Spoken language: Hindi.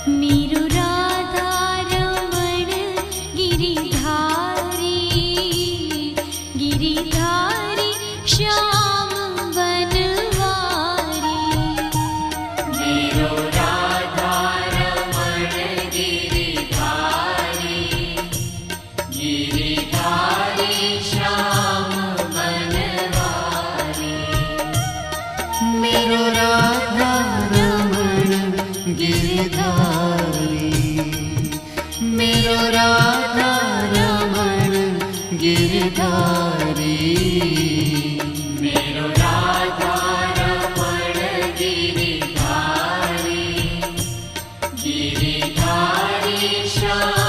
मीरु राधा रमण गिरिधारी, गिरिधारी श्याम बनवारी। मीरु राधा रमण गिरिधारी, गिरिधारी श्याम बनवारी। मीरु राधा रमण गिरिधारी, मीरु राधा रमण गिरिधारी। मीरु राधा रमण गिरिधारी, गिरिधारी श्याम